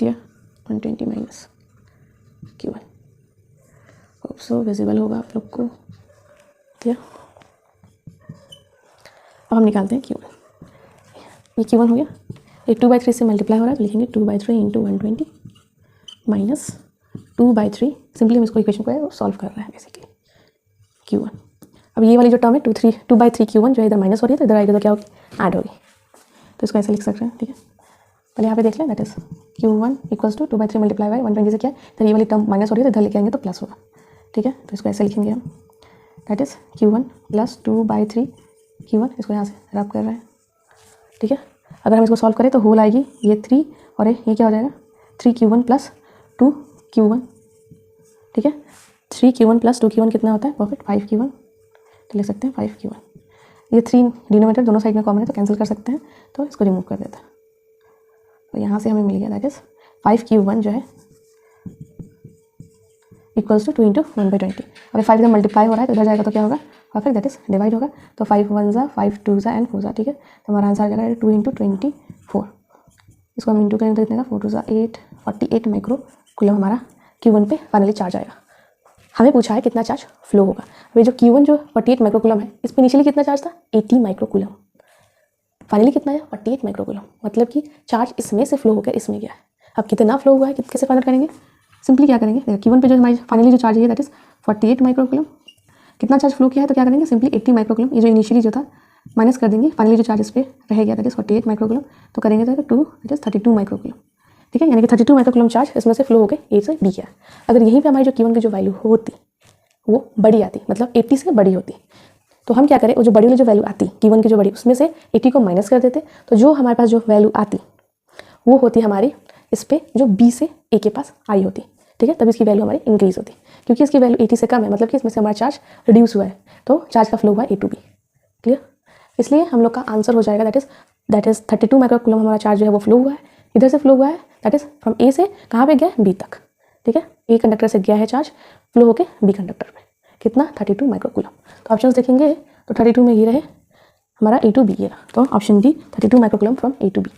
Clear, 120 minus Q1, hope so visible होगा आप लोग को, क्लियर। अब हम निकालते हैं Q1, ये Q1 हो गया, ये 2/3 से मल्टीप्लाई हो रहा है तो लिखेंगे 2/3 इंटू 120 माइनस 2/3, सिंपली हम इसको इक्वेशन को सॉल्व कर रहे हैं बेसिकली, Q1। अब ये वाली जो टर्म है 2/3 Q1 जो है इधर माइनस हो रही है तो इधर आएगी तो क्या होगी, ऐड होगी, तो इसको ऐसे लिख सकते हैं, ठीक है। पहले यहाँ पे देख लें, that is Q1 equals to 2/3 multiply by 120 से क्या है, तो ये वाली टर्म माइनस हो रही है तो इधर लेके आएंगे तो प्लस होगा, ठीक है। तो इसको ऐसे लिखेंगे हम, that is Q1 plus 2/3 Q1, इसको यहाँ से रब कर रहे हैं, ठीक है। अगर हम इसको सॉल्व करें तो होल आएगी ये 3 और ये क्या हो जाएगा 3Q1 प्लस 2Q1, ठीक है। 3Q1 प्लस 2Q1 कितना होता है परफेक्ट 5Q1, तो लिख सकते हैं 5Q1। ये 3 डिनोमिनेटर दोनों साइड में कॉमन है तो कैंसिल कर सकते हैं, तो इसको रिमूव कर देते हैं, तो यहाँ से हमें मिल गया दैट इज 5Q1 जो है इक्वल्स टू 2 इंटू 1/20। अगर 5 इधर मल्टीप्लाई हो रहा है तो इधर जाएगा तो क्या होगा परफेक्ट, दैट इज डिवाइड होगा, तो 5 1 ज़ा 5 2 ज़ा एंड 4 ज़ा, ठीक है। तो हमारा आंसर आ जाएगा 2 इंटू 24, इसको हम इंटू करेंगे तो कितने का 4 2 ज़ा 8, 48 माइक्रो कूलम हमारा Q1 पे फाइनली चार्ज आएगा। हमें पूछा है कितना चार्ज फ्लो होगा, अभी जो Q1 जो 48 माइक्रो कूलम है इस पर इनिशियली कितना चार्ज था 80 माइक्रो कूलम, फाइनली कितना है 48 माइक्रो कूलम, मतलब कि चार्ज इसमें से फ्लो होकर इसमें गया है। अब कितना फ्लो हुआ है कैसे फाइंड करेंगे, सिंपली क्या करेंगे, Q1 पे जो हमारी फाइनली जो चार्ज है दैट इज 48 माइक्रो कूलम, कितना चार्ज फ्लो किया है तो क्या करेंगे सिंपली 80 माइक्रो कूलम, ये जो इनिशियली जो था माइनस कर देंगे, फाइनली जो चार्ज इस पे रह गया दैट इज 48 माइक्रो कूलम, तो करेंगे तो 2 दैट इज 32 माइक्रो कूलम, ठीक है। यानी कि 32 माइक्रो कूलम चार्ज इसमें से फ्लो होकर ए से बी गया। अगर यहीं पे हमारी जो Q1 की जो वैल्यू होती वो बड़ी आती, मतलब 80 से बड़ी होती, तो हम क्या करें, वो जो बड़ी वाली जो वैल्यू आती Q1 की जो बड़ी, उसमें से 80 को माइनस कर देते, तो जो हमारे पास जो वैल्यू आती वो होती हमारी इस पे जो B से A के पास आई होती, ठीक है। तब इसकी वैल्यू हमारी इंक्रीज होती, क्योंकि इसकी वैल्यू 80 से कम है, मतलब कि इसमें से हमारा चार्ज रिड्यूस हुआ है, तो चार्ज का फ्लो हुआ है A to B, क्लियर। इसलिए हम लोग का आंसर हो जाएगा दैट इज 32 माइक्रो कूलम हमारा चार्ज जो है वो फ्लो हुआ है, इधर से फ्लो हुआ है दैट इज फ्रॉम A से कहाँ पे गया B तक, ठीक है। A कंडक्टर से गया है चार्ज फ्लो होकर B कंडक्टर में, कितना 32 माइक्रो कूलम। तो ऑप्शन देखेंगे तो 32 में ये रहे हमारा A to B, ये रहा, तो option D 32 micro coulomb from A to B।